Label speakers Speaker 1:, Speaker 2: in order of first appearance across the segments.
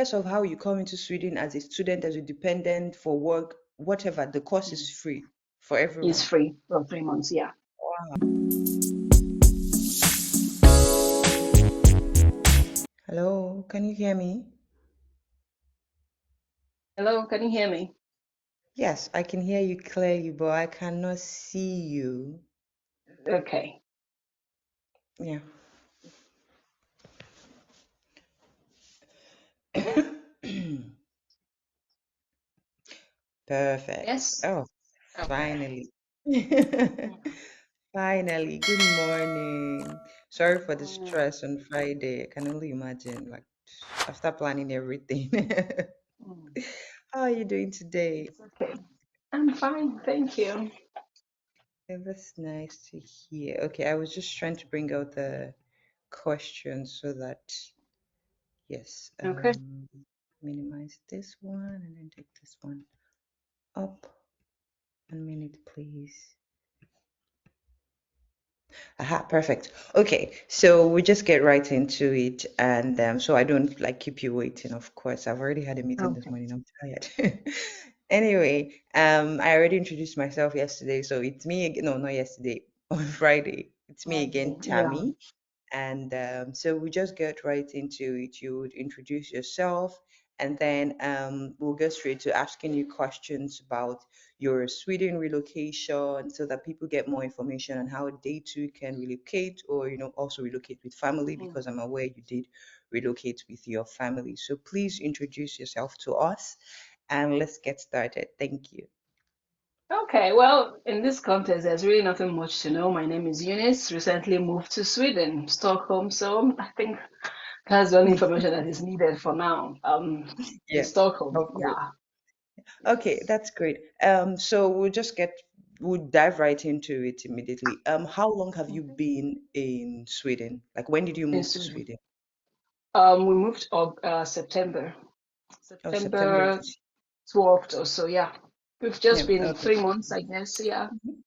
Speaker 1: of how you come into Sweden as a student, as a dependent for work, whatever, the course is
Speaker 2: Mm.
Speaker 1: free for
Speaker 2: It's
Speaker 1: everyone.
Speaker 2: free for 3 months. Yeah.
Speaker 1: Hello, can you hear me?
Speaker 2: Hello, can you hear me?
Speaker 1: Yes, I can hear you clearly, but I cannot see you.
Speaker 2: Okay.
Speaker 1: Yeah. Perfect.
Speaker 2: Yes.
Speaker 1: Oh,
Speaker 2: Okay.
Speaker 1: finally.
Speaker 2: Mhm.
Speaker 1: Finally. Good morning. Sorry for the
Speaker 2: Mm,
Speaker 1: stress on Friday. I can only imagine, like, after planning everything.
Speaker 2: mm.
Speaker 1: How are you doing today?
Speaker 2: It's okay. I'm fine, thank you.
Speaker 1: That's nice to hear. Okay, I was just trying to bring out the questions so that, yes,
Speaker 2: Okay.
Speaker 1: minimize this one and then take this one up. 1 minute, please. Aha, perfect. Okay, so we just get right into it, and so I don't like keep you waiting. Of course, I've already had a meeting this
Speaker 2: Okay.
Speaker 1: morning. I'm tired. Anyway, I already introduced myself yesterday, so it's me again. No, not yesterday. On Friday, it's me
Speaker 2: Okay.
Speaker 1: again,
Speaker 2: Yeah.
Speaker 1: Tammy. And so we just get right into it. You would introduce yourself, and then we'll go straight to asking you questions about your Sweden relocation so that people get more information on how they too can relocate or, also relocate with family
Speaker 2: Mm.
Speaker 1: because I'm aware you did relocate with your family. So please introduce yourself to us and let's get started. Thank you.
Speaker 2: Okay. Well, in this context, there's really nothing much to know. My name is Eunice. Recently moved to Sweden, Stockholm. So I think that's the only information that is needed for now. In
Speaker 1: Yeah,
Speaker 2: Stockholm.
Speaker 1: of course.
Speaker 2: Yeah.
Speaker 1: Okay,
Speaker 2: Yes.
Speaker 1: that's great. So we'll dive right into it immediately. How long have you
Speaker 2: Okay.
Speaker 1: been in Sweden? Like when did you
Speaker 2: In
Speaker 1: move to
Speaker 2: Sweden.
Speaker 1: Sweden?
Speaker 2: We moved of September.
Speaker 1: Oh, September
Speaker 2: September
Speaker 1: this.
Speaker 2: 12th or so. Yeah. We've
Speaker 1: Yeah,
Speaker 2: just been
Speaker 1: okay.
Speaker 2: 3 months, I guess. Yeah.
Speaker 1: Mhm.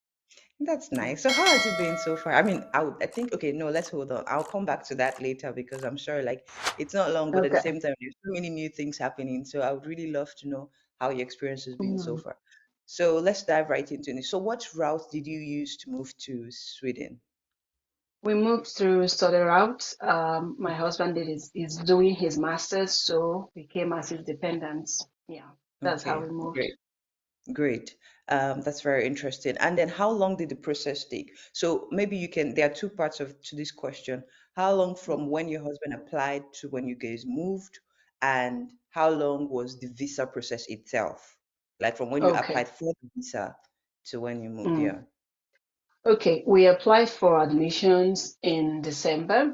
Speaker 1: That's nice. So how has it been so far? I mean, I think okay, no, let's hold on. I'll come back to that later because I'm sure like it's not long, but at the
Speaker 2: Okay.
Speaker 1: same time there's so many new things happening. So I would really love to know how your experience has been so
Speaker 2: Mm.
Speaker 1: far. So let's dive right into it. So what route did you use to move to Sweden?
Speaker 2: We moved through study route. My husband is doing his master's, so we came as his dependents. Yeah, that's how
Speaker 1: Okay,
Speaker 2: we moved.
Speaker 1: great. Great. That's very interesting. And then how long did the process take? So maybe you can, there are two parts of to this question. How long from
Speaker 2: Mm.
Speaker 1: when your husband applied to when you guys moved? And how long was the visa process itself? Like from when you
Speaker 2: Okay.
Speaker 1: applied for the visa to when you moved,
Speaker 2: Mm.
Speaker 1: yeah.
Speaker 2: Okay, we applied for admissions in December,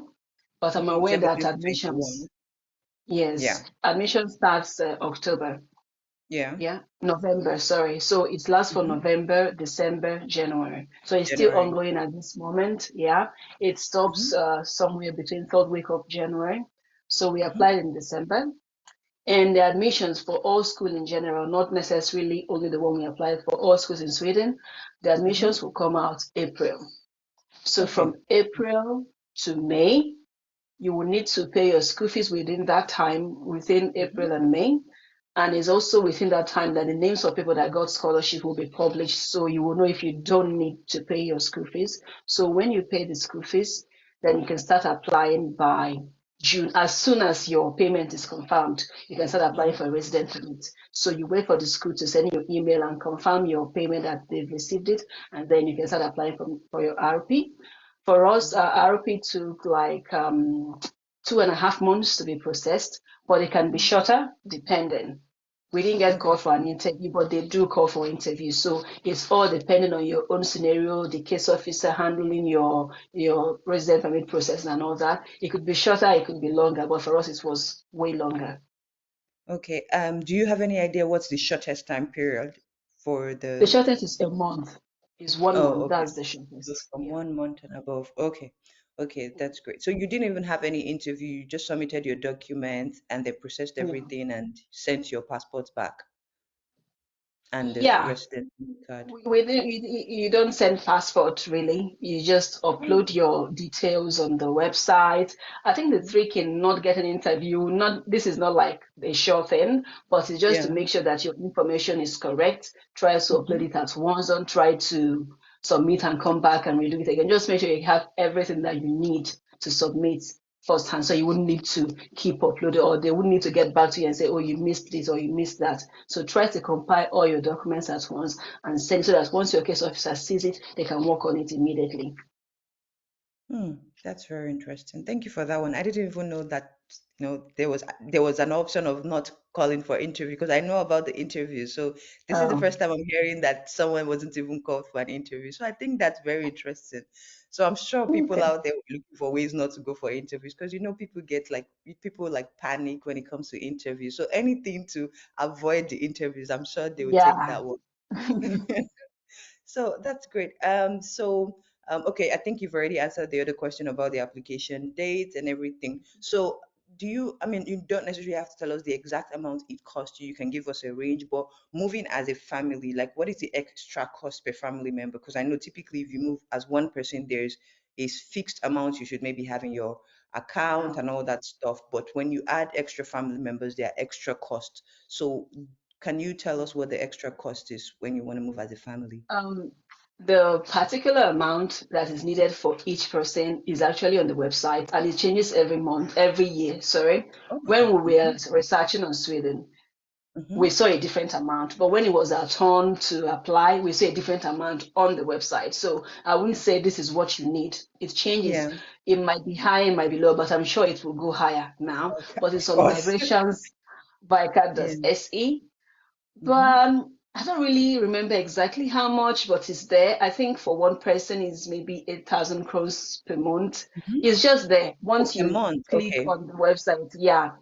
Speaker 2: but I'm aware
Speaker 1: December
Speaker 2: that
Speaker 1: 2021.
Speaker 2: admissions, yes,
Speaker 1: Yeah.
Speaker 2: admission starts October.
Speaker 1: Yeah.
Speaker 2: Yeah, November, sorry. So it lasts for
Speaker 1: Hmm.
Speaker 2: November, December, January. So it's still
Speaker 1: January.
Speaker 2: ongoing at this moment. Yeah, it stops
Speaker 1: Hmm.
Speaker 2: somewhere between third week of January. So we
Speaker 1: Hmm.
Speaker 2: applied in December. And the admissions for all schools in general, not necessarily only the one we applied for all schools in Sweden, the
Speaker 1: Hmm.
Speaker 2: admissions will come out April. So
Speaker 1: Okay.
Speaker 2: from April to May, you will need to pay your school fees within that time, within
Speaker 1: Hmm.
Speaker 2: April and May. And it's also within that time that the names of people that got scholarship will be published. So you will know if you don't need to pay your school fees. So when you pay the school fees, then you can start applying by June. As soon as your payment is confirmed, you can start applying
Speaker 1: Hmm.
Speaker 2: for a resident permit. So you wait for the school to send you an email and confirm your payment that they've received it, and then you can start applying for your RP. For us,
Speaker 1: Hmm.
Speaker 2: RP took like 2.5 months to be processed, but it can be shorter depending. We didn't get
Speaker 1: Okay.
Speaker 2: called for an interview, but they do call for interviews. So it's all depending on your own scenario, the case officer handling your resident permit process and all that. It could be shorter, it could be longer, but for us it was way longer.
Speaker 1: Okay. Do you have any idea what's the shortest time period for
Speaker 2: The
Speaker 1: the?
Speaker 2: shortest is a month. Is one
Speaker 1: Oh,
Speaker 2: month.
Speaker 1: okay.
Speaker 2: That's the
Speaker 1: So
Speaker 2: shortest.
Speaker 1: from
Speaker 2: Yeah.
Speaker 1: 1 month and above. Okay. Okay, that's great. So you didn't even have any interview. You just submitted your documents and they processed
Speaker 2: Yeah.
Speaker 1: everything and sent your passport back. and the
Speaker 2: Yeah.
Speaker 1: residency card.
Speaker 2: You don't send passport really. You just
Speaker 1: Oh,
Speaker 2: upload your details on the website. I think the
Speaker 1: mhm.
Speaker 2: trick in not getting an interview, not this is not like a sure thing, but it's just to
Speaker 1: Yeah.
Speaker 2: make sure that your information is correct. Try to upload
Speaker 1: Hmm.
Speaker 2: it at once. Don't try to submit and come back and redo it again. Just make sure you have everything that you need to submit firsthand, so you wouldn't need to keep uploading, or they wouldn't need to get back to you and say, "Oh, you missed this or you missed that." So try to compile all your documents at once and send so that once your case officer sees it, they can work on it immediately.
Speaker 1: Hmm, that's very interesting. Thank you for that one. I didn't even know that, there was an option of not calling for interview because I know about the interview. So this is the
Speaker 2: Um,
Speaker 1: first time I'm hearing that someone wasn't even called for an interview. So I think that's very interesting. So I'm sure people
Speaker 2: okay.
Speaker 1: out there will be looking for ways not to go for interviews because people like panic when it comes to interviews. So anything to avoid the interviews, I'm sure they will take
Speaker 2: Yeah.
Speaker 1: that one. So that's great. Okay, I think you've already answered the other question about the application date and everything. So, I mean, you don't necessarily have to tell us the exact amount it costs you. You can give us a range, but moving as a family, like what is the extra cost per family member? Because I know typically if you move as one person, there's a fixed amount you should maybe have in your account and all that stuff. But when you add extra family members, there are extra costs. So, can you tell us what the extra cost is when you want to move as a family?
Speaker 2: Um, the particular amount that is needed for each person is actually on the website and it changes every month, every year. Sorry.
Speaker 1: Okay.
Speaker 2: When we were researching on Sweden,
Speaker 1: Mm-hmm.
Speaker 2: we saw a different amount, but when it was our turn to apply, we saw a different amount on the website. So I wouldn't say this is what you need. It changes.
Speaker 1: Yeah.
Speaker 2: It might be high, it might be low, but I'm sure it will go higher now.
Speaker 1: Okay.
Speaker 2: But
Speaker 1: Of
Speaker 2: it's on
Speaker 1: course.
Speaker 2: migrations
Speaker 1: Yeah.
Speaker 2: SE.
Speaker 1: Mm-hmm.
Speaker 2: But I don't really remember exactly how much, but it's there. I think for one person is maybe 8,000 crores per month.
Speaker 1: Mm-hmm.
Speaker 2: It's just there.
Speaker 1: Oh,
Speaker 2: Once
Speaker 1: a
Speaker 2: you
Speaker 1: month.
Speaker 2: click
Speaker 1: Okay.
Speaker 2: on the website, yeah,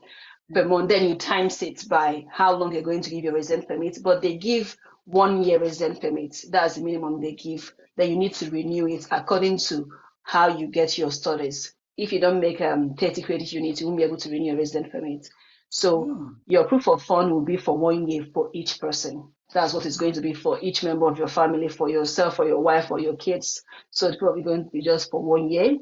Speaker 2: per month. Then you times it by how long they're going to give you a resident permit. But they give 1 year resident permit. That's the minimum they give. Then you need to renew it according to how you get your studies. If you don't make 30 credit units, you won't be able to renew your resident permit. So
Speaker 1: Mm.
Speaker 2: your proof of fund will be for 1 year for each person. That's what it's going to be for each member of your family, for yourself, for your wife, for your kids. So it's probably going to be just for 1 year.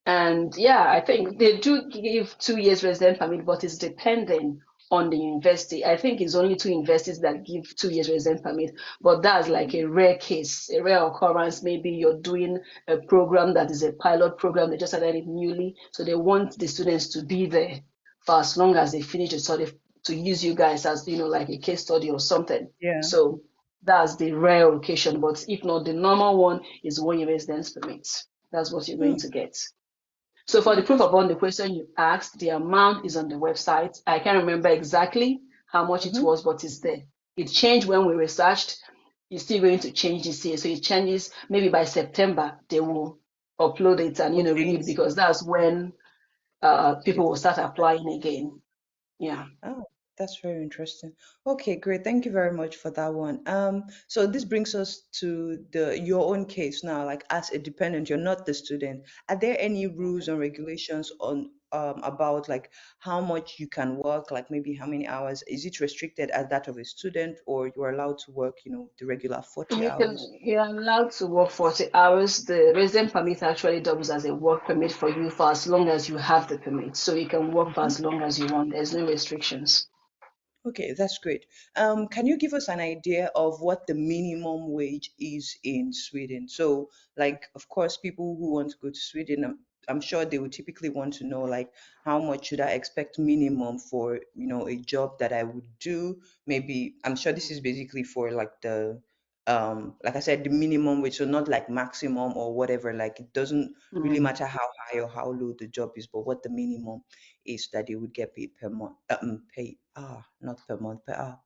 Speaker 2: And yeah, I think they do give 2 years resident permit, but it's dependent on the university. I think it's only two universities that give 2 years resident permit, but that's like a rare case, a rare occurrence. Maybe you're doing a program that is a pilot program, they just started it newly, so they want the students to be there for as long as they finish the study to use you guys as like a case study or something.
Speaker 1: Yeah.
Speaker 2: So that's the rare occasion, but if not, the normal one is 1 year residence permit. That's what you're going
Speaker 1: Mm.
Speaker 2: to get. So for the
Speaker 1: Oh,
Speaker 2: proof
Speaker 1: that's
Speaker 2: of fund, the question you asked, the amount is on the website. I can't remember exactly how much it
Speaker 1: mm-hmm.
Speaker 2: was, but it's there. It changed when we researched. It's still going to change this year. So it changes maybe by September, they will upload it and renew it
Speaker 1: Update.
Speaker 2: because that's when people will
Speaker 1: It's
Speaker 2: start applying again. Yeah.
Speaker 1: Oh, that's very interesting. Okay, great. Thank you very much for that one. So this brings us to the your own case now. Like as a dependent, you're not the student. Are there any rules and regulations on about like how much you can work, like maybe how many hours? Is it restricted as that of a student, or you're allowed to work, the regular 40 hours?
Speaker 2: You're allowed to work 40 hours. The resident permit actually doubles as a work permit for you for as long as you have the permit. So you can work for as long as you want. There's no restrictions.
Speaker 1: Okay, that's great. Can you give us an idea of what the minimum wage is in Sweden? So, like, of course, people who want to go to Sweden, I'm sure they would typically want to know, like, how much should I expect minimum for, a job that I would do? Maybe, I'm sure this is basically for like I said, the minimum wage, so not like maximum or whatever. Like, it doesn't really
Speaker 2: Mm.
Speaker 1: matter how high or how low the job is, but what the minimum is that they would get paid per month. Not per month, per hour.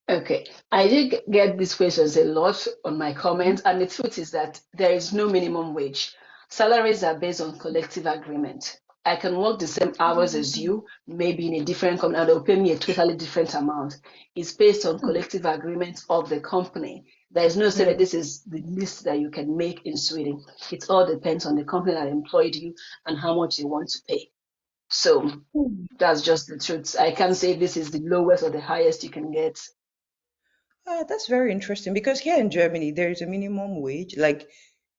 Speaker 2: Okay, I did get these questions a lot on my
Speaker 1: Hmm.
Speaker 2: comments, and the truth is that there is no minimum wage. Salaries are based on collective agreement. I can work the same hours as you, maybe in a different company, and they'll pay me a totally different amount. It's based on collective agreement of the company. There is no say
Speaker 1: Yeah.
Speaker 2: that this is the least that you can make in Sweden. It all depends on the company that employed you and how much they want to pay. So
Speaker 1: Hmm.
Speaker 2: that's just the truth. I can't say this is the lowest or the highest you can get.
Speaker 1: That's very interesting because here in Germany, there is a minimum wage. Like,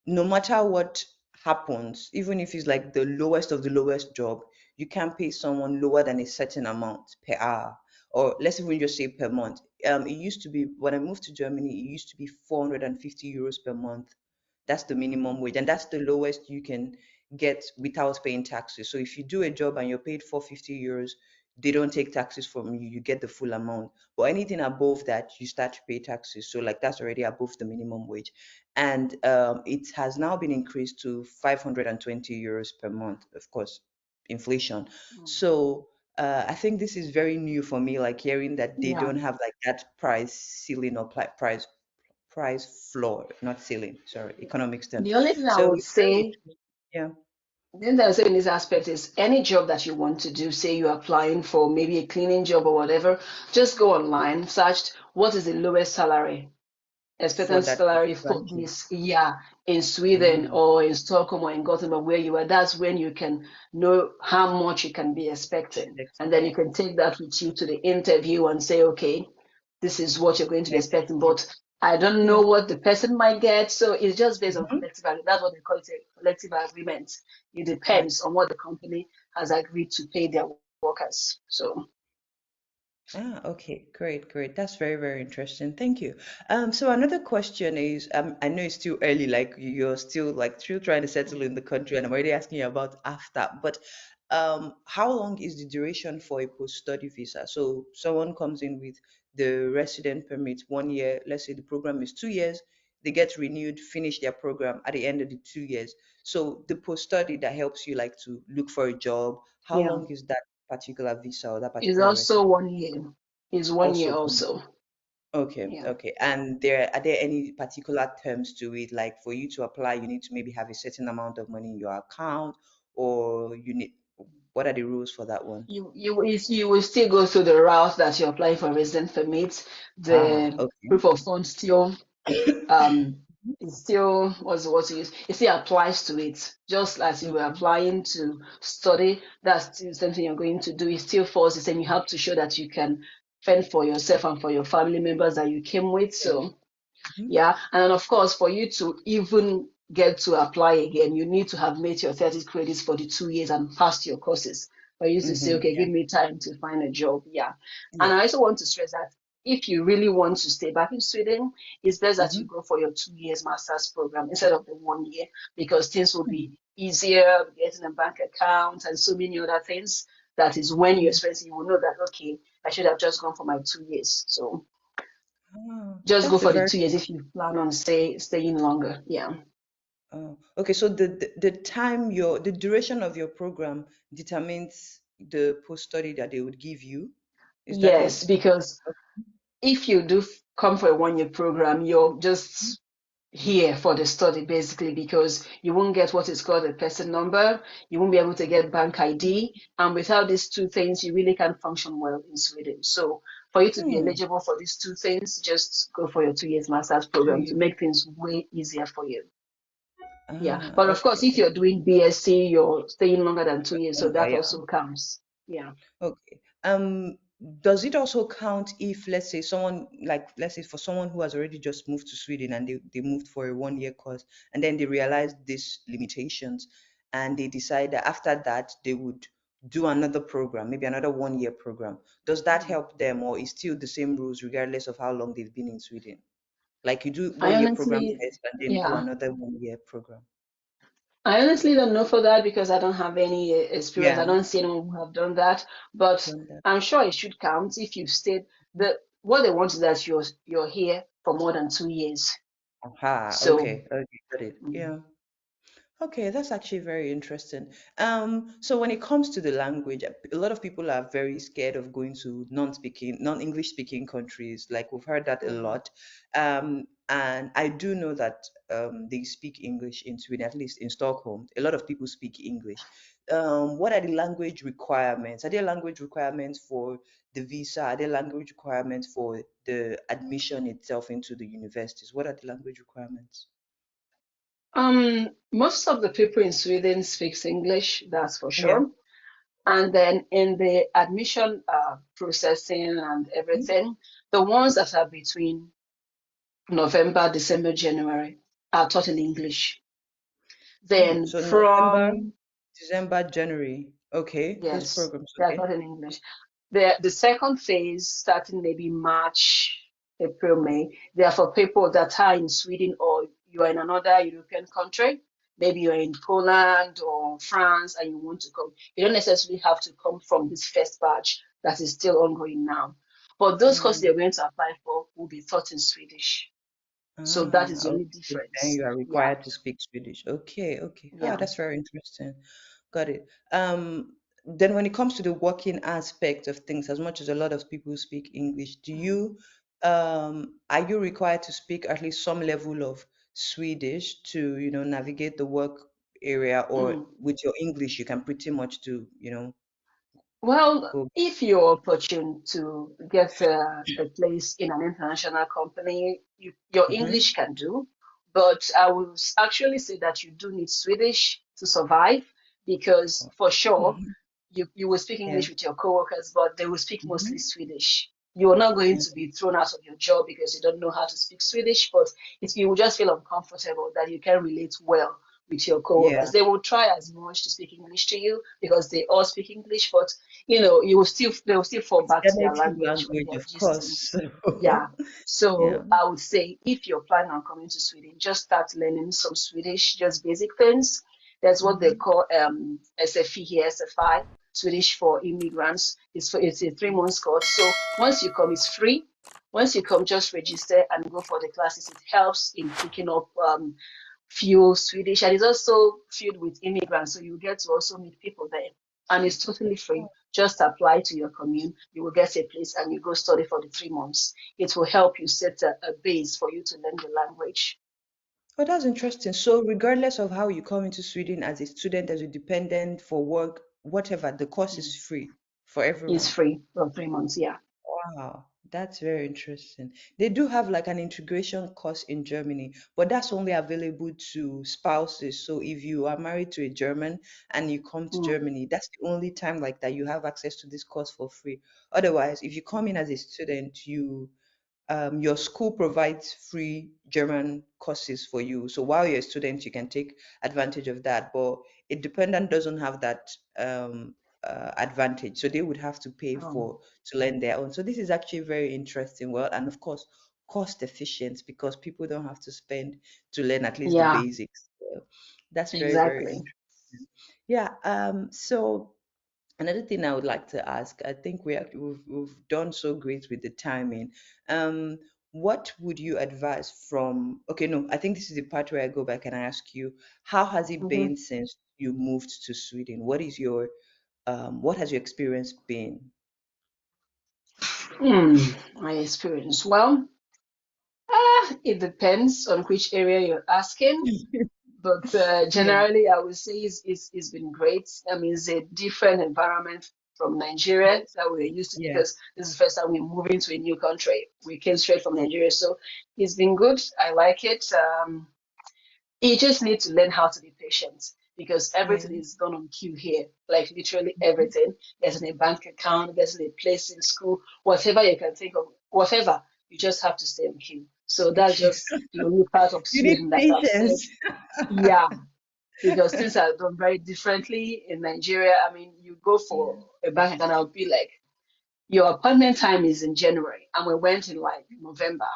Speaker 1: no matter what happens, even if it's like the lowest of the lowest job, you can't pay someone lower than a certain amount per hour. Or let's even just say per month. It used to be, when I moved to Germany, it used to be 450 euros per month. That's the minimum wage, and that's the lowest you can get without paying taxes. So if you do a job and you're paid 450 euros, they don't take taxes from you, you get the full amount. But anything above that, you start to pay taxes. So like that's already above the minimum wage. And it has now been increased to 520 euros per month, of course, inflation.
Speaker 2: Mm.
Speaker 1: So I think this is very new for me, like hearing that they
Speaker 2: Yeah.
Speaker 1: don't have like that price ceiling or price floor, not ceiling, sorry, economics terms.
Speaker 2: The only thing I
Speaker 1: So
Speaker 2: would
Speaker 1: it's very
Speaker 2: say,
Speaker 1: interesting. Yeah,
Speaker 2: the only thing I would say in this aspect is any job that you want to do, say you're applying for maybe a cleaning job or whatever, just go online, search what is the lowest salary,
Speaker 1: for
Speaker 2: expected
Speaker 1: that
Speaker 2: salary
Speaker 1: particular
Speaker 2: for
Speaker 1: job.
Speaker 2: this year in Sweden
Speaker 1: Mm,
Speaker 2: or in Stockholm or in Gothenburg, where you are. That's when you can know how much you can be expecting. And
Speaker 1: expecting.
Speaker 2: then you can take that with you to the interview and say, okay, this is what you're going to be
Speaker 1: Next.
Speaker 2: expecting. But I don't know
Speaker 1: Yeah.
Speaker 2: what the person might get. So it's just based on
Speaker 1: Mhm.
Speaker 2: collective agreement. That's what they call it, a collective agreement. It depends on what the company has agreed to pay their workers. So
Speaker 1: Okay, great, great. That's very, very interesting. Thank you. So another question is, I know it's still early, like you're still like still trying to settle in the country, and I'm already asking you about after, but how long is the duration for a post-study visa? So someone comes in with the resident permit 1 year, let's say the program is 2 years, they get renewed, finish their program at the end of the 2 years. So the post-study that helps you like to look for a job, how
Speaker 2: yeah,
Speaker 1: long is that particular visa or that
Speaker 2: it's
Speaker 1: particular
Speaker 2: also
Speaker 1: residence?
Speaker 2: 1 year. It's 1 year
Speaker 1: Also,
Speaker 2: also.
Speaker 1: okay,
Speaker 2: Yeah.
Speaker 1: okay. And are there any particular terms to it? Like for you to apply, you need to maybe have a certain amount of money in your account, or you need, what are the rules for that one?
Speaker 2: You will still go through the route that you're applying for resident permit. The
Speaker 1: Okay.
Speaker 2: proof of funds still it still what's it it still applies to it. Just as you were
Speaker 1: Okay.
Speaker 2: applying to study, that's still something you're going to do. It still falls the same. You have to show that you can fend for yourself and for your family members that you came with. So
Speaker 1: Mhm.
Speaker 2: yeah, and then of course, for you to even get to apply again, you need to have made your 30 credits for the 2 years and passed your courses. For you to say, okay,
Speaker 1: Yeah.
Speaker 2: give me time to find a job. Yeah. And
Speaker 1: Yeah.
Speaker 2: I also want to stress that if you really want to stay back in Sweden, it's best that you
Speaker 1: Mm-hmm.
Speaker 2: go for your 2 years master's program instead of the 1 year because things will be easier, getting a bank account and so many other things. That is when you're experiencing, you will know that, okay, I should have just gone for my 2 years. So just go
Speaker 1: That's a
Speaker 2: for the
Speaker 1: very
Speaker 2: 2 years if you plan on staying longer. Yeah.
Speaker 1: okay. So the time the duration of your program determines the post study that they would give you. Is that
Speaker 2: Yes,
Speaker 1: it?
Speaker 2: because if you do come for a 1 year program, you're just here for the study basically because you won't get what is called a person number, you won't be able to get bank ID, and without these two things, you really can't function well in Sweden. So for you to be
Speaker 1: Hmm.
Speaker 2: eligible for these two things, just go for your 2 years master's
Speaker 1: Two
Speaker 2: program to
Speaker 1: years.
Speaker 2: make things way easier for you. Yeah, but of course,
Speaker 1: Okay.
Speaker 2: if you're doing BSc, you're staying longer than 2 years, so
Speaker 1: Longer,
Speaker 2: that
Speaker 1: yeah.
Speaker 2: also counts. Yeah.
Speaker 1: Okay. Does it also count if, let's say, someone, like, let's say for someone who has already just moved to Sweden and they moved for a 1 year course and then they realized these limitations and they decide that after that they would do another program, maybe another 1 year program. Does that help them or is still the same rules regardless of how long they've been in Sweden? Like you do
Speaker 2: I
Speaker 1: 1 year program
Speaker 2: honestly,
Speaker 1: first and then do
Speaker 2: yeah,
Speaker 1: another 1 year program.
Speaker 2: I honestly don't know for that because I don't have any experience. I
Speaker 1: Yeah,
Speaker 2: don't see anyone who have done that, but
Speaker 1: done that.
Speaker 2: I'm sure it should count if you've stayed. The what they want is that you're here for more than 2 years.
Speaker 1: Aha,
Speaker 2: So
Speaker 1: okay, okay, got it.
Speaker 2: mm,
Speaker 1: Yeah. Okay, that's actually very interesting. So when it comes to the language, a lot of people are very scared of going to non-English speaking countries. Like we've heard that a
Speaker 2: mhm.
Speaker 1: lot. And I do know that they speak English in Sweden, at least in Stockholm. A lot of people speak English. What are the language requirements? Are there language requirements for the visa? Are there language requirements for the admission itself into the universities? What are the language requirements?
Speaker 2: Most of the people in Sweden speaks English, that's for
Speaker 1: Yeah.
Speaker 2: sure. And then in the admission processing and everything, the ones that are between November, December, January are taught in English. Then
Speaker 1: So November,
Speaker 2: from,
Speaker 1: December, January. Okay, those
Speaker 2: yes,
Speaker 1: programs.
Speaker 2: they are
Speaker 1: Okay.
Speaker 2: taught in English. The second phase, starting maybe March, April, May, they are for people that are in Sweden or you are in another European country. Maybe you're in Poland or France and you want to come. You don't necessarily have to come from this first batch that is still ongoing now. But those courses
Speaker 1: Mm.
Speaker 2: you're going to apply for will be taught in Swedish. So that is the
Speaker 1: Okay.
Speaker 2: only
Speaker 1: So then
Speaker 2: difference.
Speaker 1: you are
Speaker 2: Yeah,
Speaker 1: required to speak Swedish. Okay, okay. Oh,
Speaker 2: yeah.
Speaker 1: that's very interesting. Got it. Then when it comes to the working aspect of things, as much as a lot of people speak English, are you required to speak at least some level of Swedish to, navigate the work area, or
Speaker 2: Mm.
Speaker 1: with your English you can pretty much do,
Speaker 2: Well,
Speaker 1: go.
Speaker 2: if you're opportune to get a place in an international company, your
Speaker 1: Mm-hmm.
Speaker 2: English can do, but I will actually say that you do need Swedish to survive because for sure
Speaker 1: Mm-hmm.
Speaker 2: you will speak
Speaker 1: Yeah.
Speaker 2: English with your coworkers, but they will speak mostly
Speaker 1: Mm-hmm.
Speaker 2: Swedish. You're not going to be thrown out of your job because you don't know how to speak Swedish, but you will just feel uncomfortable that you can relate well with your
Speaker 1: Yeah.
Speaker 2: coworkers. They will try as much to speak English to you because they all speak English, but you will still they will still fall
Speaker 1: It's
Speaker 2: back
Speaker 1: their
Speaker 2: to their
Speaker 1: native
Speaker 2: language when
Speaker 1: language,
Speaker 2: they are
Speaker 1: of
Speaker 2: gisting.
Speaker 1: course.
Speaker 2: Yeah.
Speaker 1: Yeah.
Speaker 2: So I would say if you're planning on coming to Sweden, just start learning some Swedish, just basic things. There's what they
Speaker 1: Mm-hmm.
Speaker 2: call SFE here, SFI, Swedish for immigrants. It's a 3 months course. So once you come, it's free. Once you come, just register and go for the classes. It helps in picking up few Swedish, and it's also filled with immigrants, so you get to also meet people there. And it's totally free. Just apply to your commune, you will get a place, and you go study for the 3 months. It will help you set a base for you to learn the language.
Speaker 1: Oh, that's interesting. So, regardless of how you come into Sweden as a student, as a dependent, for work, whatever, the course is
Speaker 2: Mm.
Speaker 1: free for
Speaker 2: It's
Speaker 1: everyone.
Speaker 2: free for 3 months, yeah.
Speaker 1: Wow, that's very interesting. They do have like an integration course in Germany, but that's only available to spouses. So, if you are married to a German and you come to
Speaker 2: Mm.
Speaker 1: Germany, that's the only time like that you have access to this course for free. Otherwise, if you come in as a student, your school provides free German courses for you. So while you're a student, you can take advantage of that. But a dependent doesn't have that advantage. So they would have to pay
Speaker 2: Um,
Speaker 1: for to learn their own. So this is actually very interesting. Well, and of course, cost efficient because people don't have to spend to learn at least the
Speaker 2: yeah,
Speaker 1: basics. So that's very, very
Speaker 2: exactly.
Speaker 1: interesting. Yeah. So another thing I would like to ask, I think we've done so great with the timing. Um, what would you advise from? Okay, no, I think this is the part where I go back and I ask you, how has it
Speaker 2: Hmm.
Speaker 1: been since you moved to Sweden? What has your experience been?
Speaker 2: My experience. Well, it depends on which area you're asking. But
Speaker 1: Yeah,
Speaker 2: generally, I would say it's been great. I mean, it's a different environment from Nigeria that we're used to
Speaker 1: yeah.
Speaker 2: because this is the first time we're moving to a new country. We came straight from Nigeria, so it's been good. I like it. You just need to learn how to be patient because
Speaker 1: Yeah.
Speaker 2: everything is done on cue here. Like literally
Speaker 1: Mhm.
Speaker 2: everything. There's a bank account, there's a place in school, whatever you can think of, whatever. You just have to stay on cue. So that's just the only part of
Speaker 1: You need
Speaker 2: Sweden that I've said,
Speaker 1: patience.
Speaker 2: yeah, because things are done very differently in Nigeria. I mean, you go for
Speaker 1: Yeah.
Speaker 2: a bank account, I'll be like, your appointment time is in January, and we went in like November.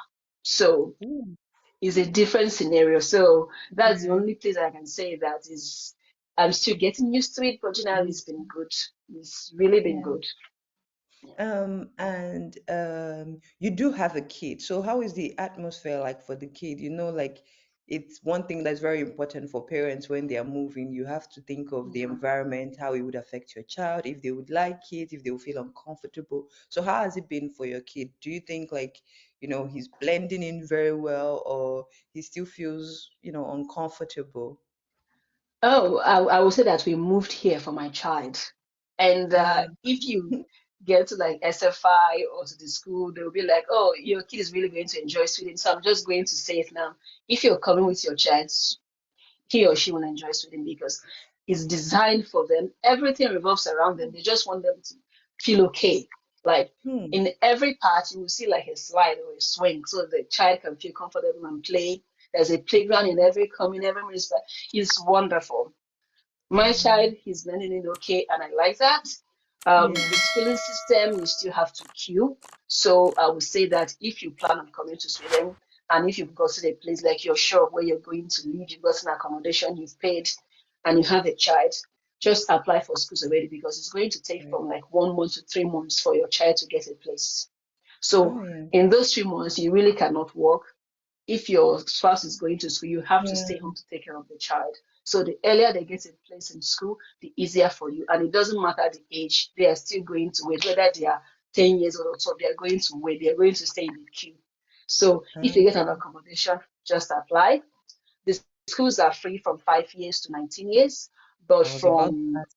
Speaker 2: So
Speaker 1: Ooh,
Speaker 2: it's a different scenario. So that's the
Speaker 1: yeah.
Speaker 2: only place I can say that is, I'm still getting used to it, but generally it's
Speaker 1: Yes.
Speaker 2: been good. It's really been
Speaker 1: Yeah.
Speaker 2: good.
Speaker 1: And you do have a kid. So how is the atmosphere like for the kid? Like it's one thing that's very important for parents when they are moving. You have to think of the
Speaker 2: Yeah.
Speaker 1: environment, how it would affect your child, if they would like it, if they will feel uncomfortable. So how has it been for your kid? Do you think like, he's blending in very well, or he still feels, uncomfortable?
Speaker 2: Oh, I will say that we moved here for my child. And
Speaker 1: Uh,
Speaker 2: if you get to like SFI or to the school, they'll be like, oh, your kid is really going to enjoy Sweden. So I'm just going to say it now. If you're coming with your child, he or she will enjoy Sweden because it's designed for them. Everything revolves around them. They just want them to feel okay. Like
Speaker 1: Hmm.
Speaker 2: in every part, you will see like a slide or a swing so the child can feel comfortable and play. There's a playground in every community, every municipality. It's wonderful. My child,
Speaker 1: Mm.
Speaker 2: he's learning it okay, and I like that.
Speaker 1: Yeah.
Speaker 2: The schooling system, you still have to queue. So I would say that if you plan on coming to Sweden, and if you've gotten a place like you're sure of where you're going to live, you've got an accommodation, you've paid, and you have a child, just apply for schools already because it's going to take
Speaker 1: Right.
Speaker 2: from like 1 month to 3 months for your child to get a place.
Speaker 1: Oh
Speaker 2: So
Speaker 1: yeah.
Speaker 2: in those 3 months, you really cannot work. If your spouse is going to school, you have to stay
Speaker 1: Yeah.
Speaker 2: home to take care of the child. So the earlier they get a place in school, the easier for you. And it doesn't matter the age, they are still going to wait, whether they are 10 years old or so, they are going to wait, they are going to stay in the queue. So if you get an
Speaker 1: Um,
Speaker 2: accommodation, just apply. The schools are free from 5 years to 19 years, but
Speaker 1: I was about to
Speaker 2: from
Speaker 1: ask.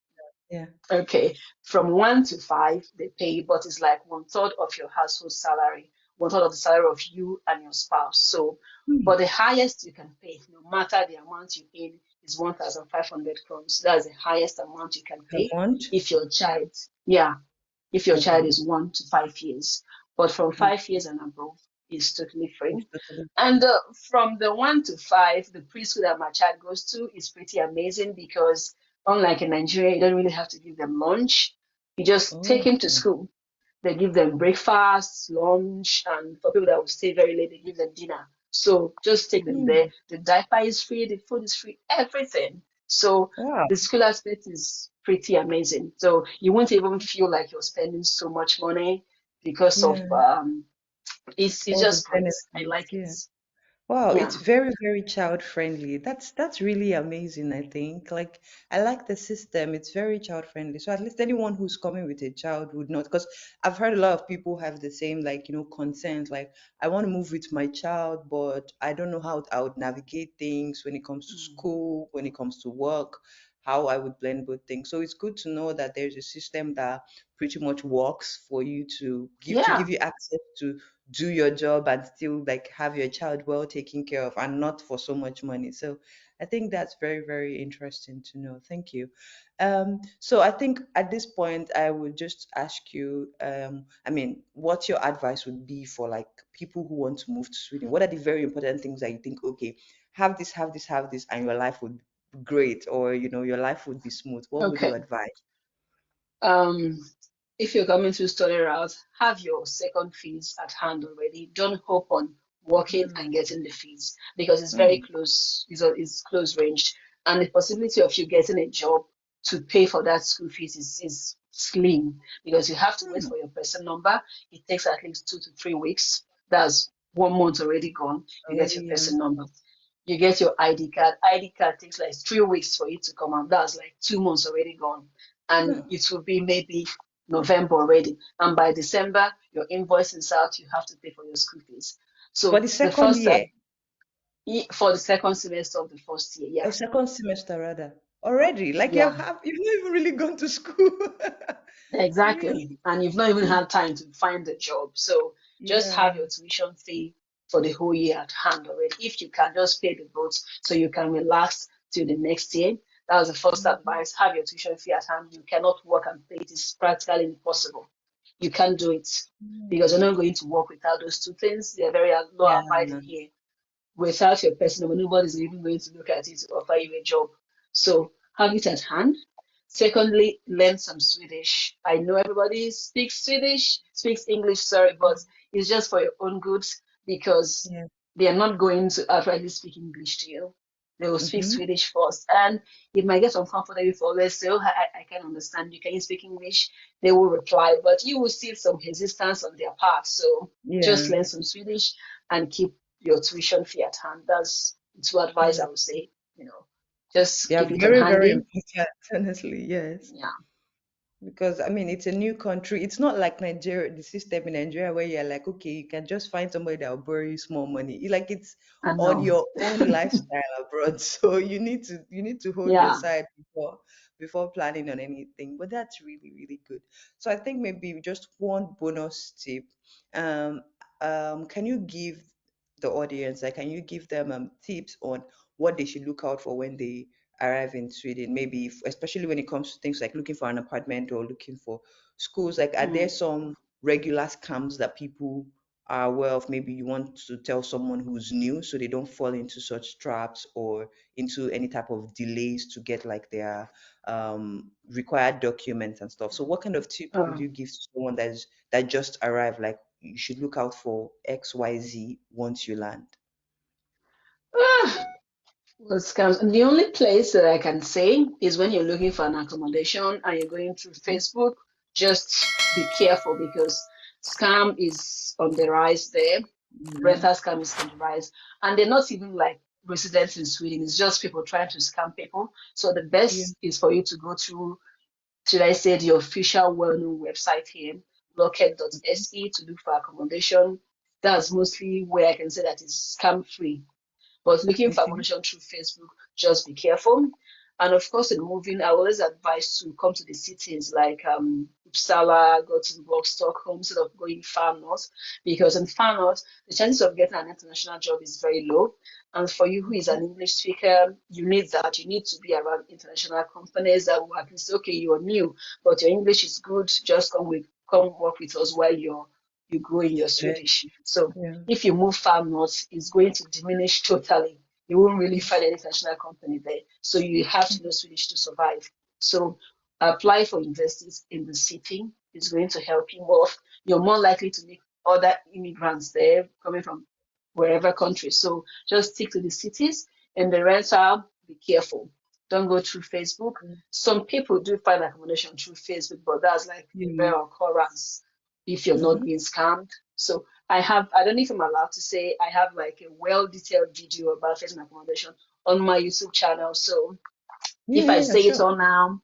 Speaker 1: Yeah.
Speaker 2: Okay, from 1 to 5, they pay, but it's like 1/3 of your household salary, 1/3 of the salary of you and your spouse. So,
Speaker 1: Hmm.
Speaker 2: but the highest you can pay, no matter the amount you earn, is 1,500 crowns. That's the highest amount you can
Speaker 1: Per
Speaker 2: pay
Speaker 1: month.
Speaker 2: if your child, yeah, if your child
Speaker 1: Okay.
Speaker 2: is 1 to 5 years. But from
Speaker 1: Okay.
Speaker 2: 5 years and above, it's totally free.
Speaker 1: That's totally
Speaker 2: And
Speaker 1: fine.
Speaker 2: from the 1 to 5, the preschool that my child goes to is pretty amazing because, unlike in Nigeria, you don't really have to give them lunch. You just take
Speaker 1: Oh.
Speaker 2: him to school. They give them breakfast, lunch, and for people that will stay very late, they give them dinner. So just take them there.
Speaker 1: Hmm.
Speaker 2: The diaper is free, the food is free, everything. So
Speaker 1: Wow.
Speaker 2: the school aspect is pretty amazing. So you won't even feel like you're spending so much money because of
Speaker 1: Yeah.
Speaker 2: it's
Speaker 1: All the
Speaker 2: just great. I
Speaker 1: benefits.
Speaker 2: like it.
Speaker 1: Yeah. Wow, it's
Speaker 2: Yeah.
Speaker 1: very, very child friendly. That's really amazing, I think. Like I like the system. It's very child friendly. So at least anyone who's coming with a child would not, because I've heard a lot of people have the same like, concerns like I want to move with my child, but I don't know how I would navigate things when it comes to
Speaker 2: Mm.
Speaker 1: school, when it comes to work, how I would blend both things. So it's good to know that there's a system that pretty much works for you to give
Speaker 2: Yeah.
Speaker 1: you access to do your job and still like have your child well taken care of and not for so much money. So I think that's very, very interesting to know. Thank you. So I think at this point I would just ask you, I mean, what your advice would be for like people who want to move to Sweden. What are the very important things that you think, okay, have this, have this, have this, and your life would be great, or your life would be smooth? What would you
Speaker 2: Okay.
Speaker 1: advise?
Speaker 2: Um, if you're coming to study route, have your second fees at hand already. Don't hope on working and
Speaker 1: Mm,
Speaker 2: getting the fees because it's very
Speaker 1: mm,
Speaker 2: close. It's close range, and the possibility of you getting a job to pay for that school fees is slim because you have to wait
Speaker 1: mm.
Speaker 2: for your person number. It takes at least 2 to 3 weeks. That's 1 month already gone. You get your
Speaker 1: Already,
Speaker 2: person number. You get your ID card. ID card takes like 3 weeks for it to come out. That's like 2 months already gone. And
Speaker 1: yeah.
Speaker 2: it will be maybe November already. And by December, your invoice is out. You have to pay for your school fees.
Speaker 1: For
Speaker 2: So
Speaker 1: the
Speaker 2: the
Speaker 1: second
Speaker 2: first
Speaker 1: year.
Speaker 2: step for the second semester of the first year,
Speaker 1: A
Speaker 2: yeah.
Speaker 1: second semester rather. Already, like
Speaker 2: Yeah.
Speaker 1: you've not even really gone to school.
Speaker 2: Exactly.
Speaker 1: Really?
Speaker 2: And you've not even had time to find a job. So just
Speaker 1: Yeah.
Speaker 2: have your tuition fee for the whole year at hand already. If you can just pay the bills so you can relax till the next year. That was the first
Speaker 1: Mhm.
Speaker 2: advice. Have your tuition fee at hand. You cannot work and pay it. It's practically impossible. You can't do it because you're
Speaker 1: Mm.
Speaker 2: not going to work without those two things. They're very law
Speaker 1: Yeah.
Speaker 2: abiding here. Without your personal, nobody's even going to look at it to offer you a job. So have it at hand. Secondly, learn some Swedish. I know everybody speaks Swedish, speaks English, sorry, but it's just for your own good because
Speaker 1: Yeah.
Speaker 2: they are not going to outrightly speak English to you. They will speak
Speaker 1: Mm-hmm.
Speaker 2: Swedish first. And it might get uncomfortable if you always say, oh, I can understand you. Can you speak English? They will reply, but you will see some resistance on their part. So just
Speaker 1: Yeah.
Speaker 2: learn some Swedish and keep your tuition fee at hand. That's two advice I
Speaker 1: Yeah.
Speaker 2: would say. You know, just
Speaker 1: Yeah.
Speaker 2: keep it on
Speaker 1: Very, very
Speaker 2: handy.
Speaker 1: important, honestly. Yes.
Speaker 2: Yeah,
Speaker 1: Because I mean, it's a new country. It's not like Nigeria, the system in Nigeria where you're like, okay, you can just find somebody that will borrow you small money. Like it's
Speaker 2: I
Speaker 1: on
Speaker 2: know.
Speaker 1: your own lifestyle abroad. So you need to hold your
Speaker 2: Yeah.
Speaker 1: side before planning on anything. But that's really, really good. So I think maybe just one bonus tip. Um, can you give the audience, like, can you give them tips on what they should look out for when they arrive in Sweden? Maybe especially when it comes to things like looking for an apartment or looking for schools. Like, are there
Speaker 2: Mm.
Speaker 1: some? regular scams that people are aware of. Maybe you want to tell someone who's new so they don't fall into such traps or into any type of delays to get like their required documents and stuff. So what kind of tips would
Speaker 2: Uh,
Speaker 1: you give to someone that just arrived? Like you should look out for XYZ once you land.
Speaker 2: ah, well, scams. The only place that I can say is when you're looking for an accommodation and you're going through Facebook, just be careful because scam is on the rise there.
Speaker 1: Yeah.
Speaker 2: Rental scam is on the rise. And they're not even like residents in Sweden, it's just people trying to scam people. So the
Speaker 1: Yeah.
Speaker 2: best is for you to go through, should I say, the official well-known website here, Relocate.se, to look for accommodation. That's mostly where I can say that is scam free. But looking for
Speaker 1: Okay.
Speaker 2: accommodation through Facebook, just be careful. And of course, in moving, I always advise to come to the cities like Uppsala, Gothenburg, Stockholm, instead of going far north, because in far north, the chances of getting an international job is very low. And for you who is an English speaker, you need that. You need to be around international companies that will at least, okay, you're new, but your English is good. Just come work with us while you grow in your
Speaker 1: Yeah.
Speaker 2: Swedish. So
Speaker 1: Yeah.
Speaker 2: if you move far north, it's going to diminish totally. You won't really find any international company there. So you have to know Swedish to survive. So apply for universities in the city is going to help you more. You're more likely to meet other immigrants there coming from wherever country. So just stick to the cities and the rental, be careful. Don't go through Facebook. Some people do find accommodation through Facebook, but that's like a
Speaker 1: Yeah.
Speaker 2: rare occurrence if you're not
Speaker 1: Mm-hmm.
Speaker 2: being scammed. So I don't know if I'm allowed to say, I have like a well detailed video about first accommodation on my YouTube channel. So
Speaker 1: Yeah,
Speaker 2: if I
Speaker 1: yeah,
Speaker 2: say it
Speaker 1: sure.
Speaker 2: all now,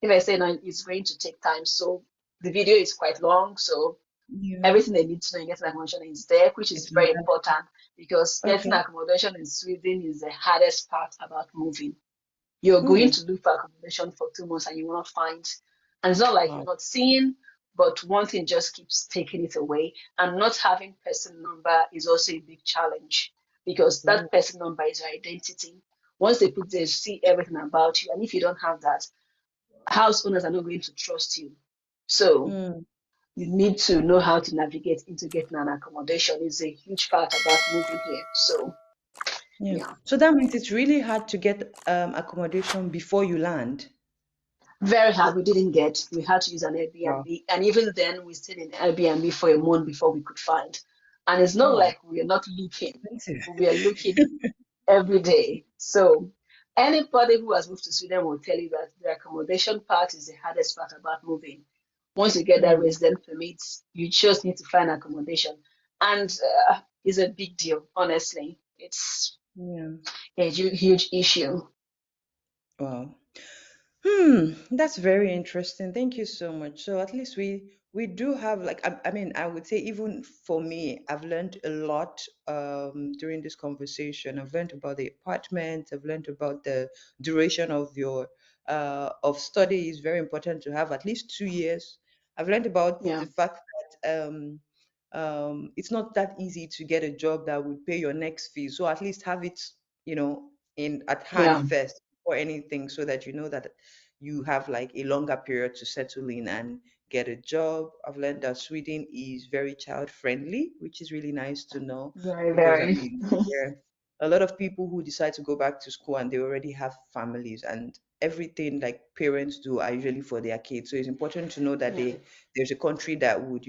Speaker 2: if I say it now, it's going to take time. So the video is quite long. So
Speaker 1: Yeah.
Speaker 2: everything they need to know in getting accommodation is there, which is
Speaker 1: It's
Speaker 2: very
Speaker 1: not.
Speaker 2: important because getting
Speaker 1: Okay.
Speaker 2: accommodation in Sweden is the hardest part about moving. You're going
Speaker 1: Hmm.
Speaker 2: to look for accommodation for 2 months and you will not find. And it's not like you're
Speaker 1: Wow.
Speaker 2: not seeing, but one thing just keeps taking it away. And not having person number is also a big challenge because
Speaker 1: Oh.
Speaker 2: that person number is your identity. Once they put there, see everything about you. And if you don't have that, house owners are not going to trust you. So
Speaker 1: Hmm.
Speaker 2: you need to know how to navigate into getting an accommodation. It's a huge part about moving here. So
Speaker 1: Yeah.
Speaker 2: yeah.
Speaker 1: So that means it's really hard to get accommodation before you land.
Speaker 2: Very hard. We didn't get. We had to use an
Speaker 1: Wow.
Speaker 2: Airbnb, and even then, we stayed in Airbnb for a month before we could find. And it's not
Speaker 1: Oh,
Speaker 2: like we are not looking.
Speaker 1: expensive.
Speaker 2: We are looking every day. So anybody who has moved to Sweden will tell you that the accommodation part is the hardest part about moving. Once you get that
Speaker 1: Hmm.
Speaker 2: resident permit, you just need to find accommodation, and it's a big deal. Honestly, it's
Speaker 1: Yeah.
Speaker 2: a huge issue.
Speaker 1: Wow. That's very interesting. Thank you so much. So at least we do have like I mean I would say even for me I've learned a lot during this conversation. I've learned about the apartment. I've learned about the duration of your of study is very important to have at least 2 years. I've learned about
Speaker 2: Yeah,
Speaker 1: the fact that it's not that easy to get a job that would pay your next fee. So at least have it, in at hand
Speaker 2: yeah,
Speaker 1: first or anything so that you know that you have like a longer period to settle in and get a job. I've learned that Sweden is very child friendly, which is really nice to know
Speaker 2: very,
Speaker 1: because I
Speaker 2: very.
Speaker 1: mean, there are a lot of people who decide to go back to school and they already have families and everything like parents do are usually for their kids. So it's important to know that
Speaker 2: Yeah.
Speaker 1: there's a country that would,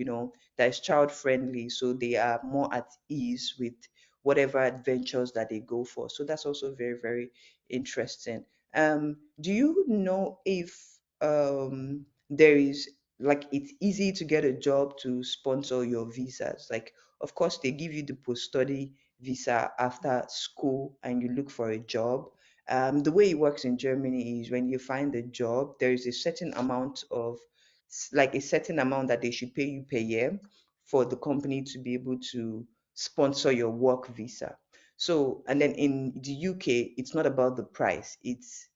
Speaker 1: that is child friendly, so they are more at ease with whatever adventures that they go for. So that's also very, very interesting. Do you know if there is like it's easy to get a job to sponsor your visas? Like, of course, they give you the post-study visa after school and you look for a job. The way it works in Germany is when you find a job, there is a certain amount of like a certain amount that they should pay you per year for the company to be able to sponsor your work visa. So, and then in the UK, it's not about the price. It's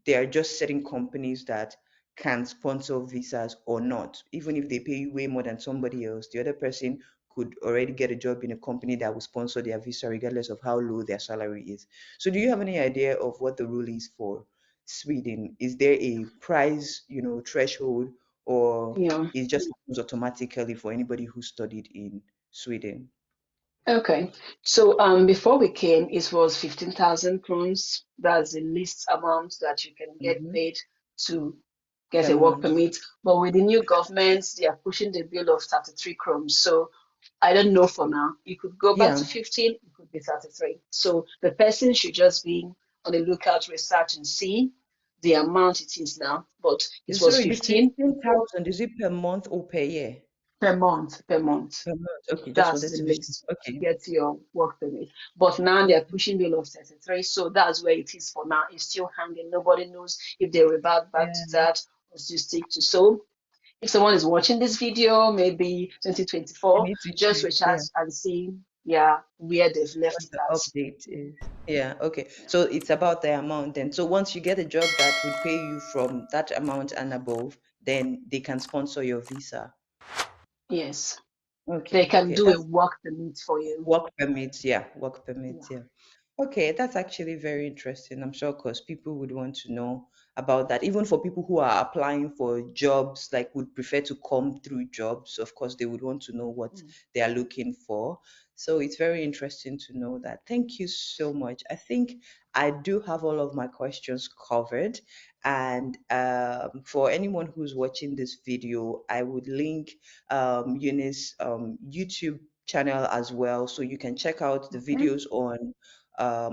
Speaker 1: they are just certain companies that can sponsor visas or not. Even if they pay you way more than somebody else, the other person could already get a job in a company that will sponsor their visa regardless of how low their salary is. So do you have any idea of what the rule is for Sweden? Is there a price, threshold, or
Speaker 2: Yeah.
Speaker 1: it just happens automatically for anybody who studied in Sweden?
Speaker 2: Okay. So before we came, it was 15,000 crowns. That's the least amount that you can get
Speaker 1: Hmm.
Speaker 2: paid to get
Speaker 1: Per
Speaker 2: a work
Speaker 1: month.
Speaker 2: permit. But with the new government, they are pushing the bill of 33 crowns. So I don't know for now. You could go back
Speaker 1: Yeah.
Speaker 2: to 15, it could be 33. So the person should just be on the lookout, research, and see the amount it is now. But it was
Speaker 1: Sorry, the
Speaker 2: 15
Speaker 1: 15,000, is it per month or per year?
Speaker 2: per month, per month.
Speaker 1: Per month. Okay, just
Speaker 2: That's
Speaker 1: wanted
Speaker 2: the
Speaker 1: to be sure.
Speaker 2: list to
Speaker 1: Okay.
Speaker 2: get your work permit. But now they're
Speaker 1: Okay.
Speaker 2: pushing bill of 33, so that's where it is for now. It's still hanging. Nobody knows if they revert back to
Speaker 1: Yeah.
Speaker 2: that or still stick to. So if someone is watching this video, maybe
Speaker 1: You
Speaker 2: 2024,
Speaker 1: need to
Speaker 2: just
Speaker 1: check.
Speaker 2: research
Speaker 1: Yeah.
Speaker 2: and see, yeah, where they've left
Speaker 1: What
Speaker 2: it
Speaker 1: the
Speaker 2: at.
Speaker 1: update is. Yeah. Okay.
Speaker 2: Yeah.
Speaker 1: So it's about the amount then. So once you get a job that would pay you from that amount and above, then they can sponsor your visa.
Speaker 2: Yes, they
Speaker 1: Okay.
Speaker 2: can
Speaker 1: Okay.
Speaker 2: do a
Speaker 1: That's
Speaker 2: work permit for you.
Speaker 1: work permits. Yeah. Work permits.
Speaker 2: Yeah.
Speaker 1: Yeah. Okay, that's actually very interesting. I'm sure because people would want to know about that. Even for people who are applying for jobs, like would prefer to come through jobs, of course, they would want to know what
Speaker 2: Mm.
Speaker 1: they are looking for. So it's very interesting to know that. Thank you so much. I think I do have all of my questions covered. And for anyone who's watching this video, I would link Eunice YouTube channel as well. So you can check out the
Speaker 2: Okay.
Speaker 1: videos on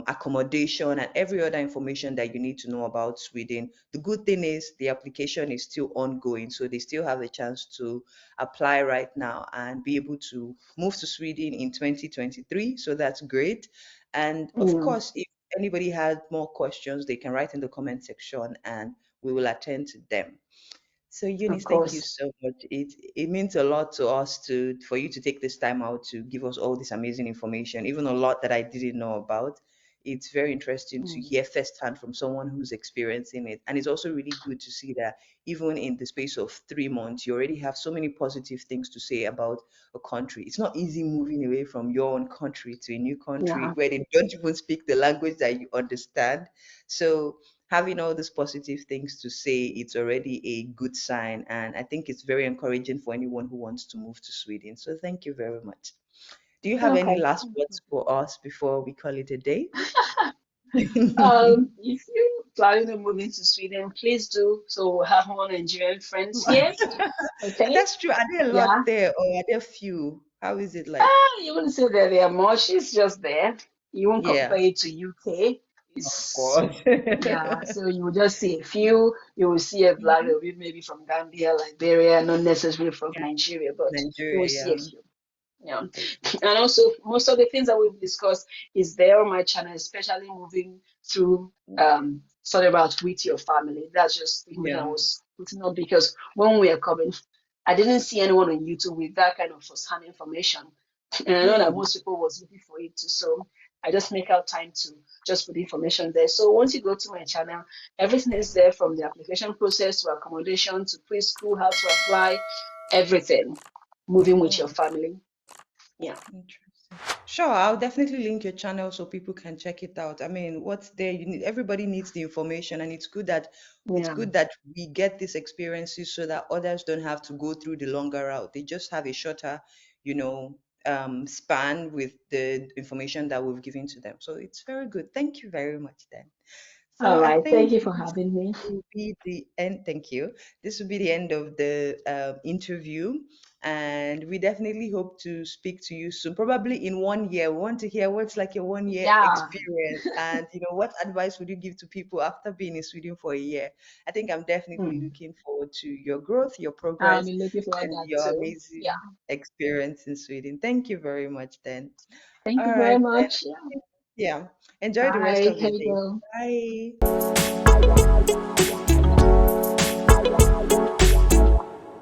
Speaker 1: accommodation and every other information that you need to know about Sweden. The good thing is the application is still ongoing, so they still have a chance to apply right now and be able to move to Sweden in 2023. So that's great. And of
Speaker 2: Mm,
Speaker 1: course, if anybody had more questions, they can write in the comment section and we will attend to them. So
Speaker 2: of
Speaker 1: Eunice, thank you
Speaker 2: course.
Speaker 1: so much. It means a lot to us to for you to take this time out to give us all this amazing information, even a lot that I didn't know about. It's very interesting to
Speaker 2: Mm,
Speaker 1: hear firsthand from someone who's experiencing it. And it's also really good to see that even in the space of 3 months, you already have so many positive things to say about a country. It's not easy moving away from your own country to a new country
Speaker 2: yeah.
Speaker 1: where they don't even speak the language that you understand. So having all these positive things to say, it's already a good sign. And I think it's very encouraging for anyone who wants to move to Sweden. So thank you very much. Do you have any
Speaker 2: Okay.
Speaker 1: last words for us before we call it a day?
Speaker 2: If you planning to move into Sweden, please do. So we'll have more Nigerian friends here. Okay?
Speaker 1: That's true. Are there a
Speaker 2: Yeah.
Speaker 1: lot there or are there few? How is it like?
Speaker 2: You wouldn't say that they are much. It's just there. You won't compare
Speaker 1: Yeah,
Speaker 2: it to UK.
Speaker 1: of
Speaker 2: It's
Speaker 1: course.
Speaker 2: yeah. So you will just see a few. You will see a black
Speaker 1: Mhm.
Speaker 2: of it maybe from Gambia, Liberia, not necessarily from Nigeria, but you will see a
Speaker 1: Nigeria,
Speaker 2: few. Yeah.
Speaker 1: yeah. Okay.
Speaker 2: And also, most of the things that we've discussed is there on my channel, especially moving through sort of out with your family. That's just the thing I
Speaker 1: Yeah.
Speaker 2: was putting up because when we are coming, I didn't see anyone on YouTube with that kind of first-hand information. And I know that
Speaker 1: Hmm.
Speaker 2: most people was looking for it too. So I just make out time to just put the information there. So once you go to my channel, everything is there from the application process to accommodation to preschool, how to apply, everything. Moving with your
Speaker 1: Oh.
Speaker 2: family. Yeah.
Speaker 1: Interesting. Sure, I'll definitely link your channel so people can check it out. I mean, what's there? You need everybody needs the information, and it's
Speaker 2: Yeah.
Speaker 1: good that we get these experiences so that others don't have to go through the longer route. They just have a shorter, you know, span with the information that we've given to them. So it's very good. Thank you very much, then. So
Speaker 2: All
Speaker 1: I
Speaker 2: right. Thank
Speaker 1: think
Speaker 2: you for
Speaker 1: this
Speaker 2: having me.
Speaker 1: will be the end. Thank you. This will be the end of the interview, and we definitely hope to speak to you soon. Probably in 1 year. We want to hear what's like a 1 year
Speaker 2: Yeah.
Speaker 1: experience, and what advice would you give to people after being in Sweden for a year? I think I'm definitely
Speaker 2: Hmm.
Speaker 1: looking forward to your growth, your
Speaker 2: I'll
Speaker 1: progress,
Speaker 2: be looking forward
Speaker 1: and
Speaker 2: to that
Speaker 1: your
Speaker 2: too. Yeah.
Speaker 1: amazing experience in Sweden. Thank you very much, then.
Speaker 2: Thank
Speaker 1: All
Speaker 2: you very
Speaker 1: right, then.
Speaker 2: much. Yeah.
Speaker 1: Yeah. Enjoy the rest
Speaker 2: Bye.
Speaker 1: of your
Speaker 2: Here you
Speaker 1: day.
Speaker 2: go.
Speaker 1: Bye.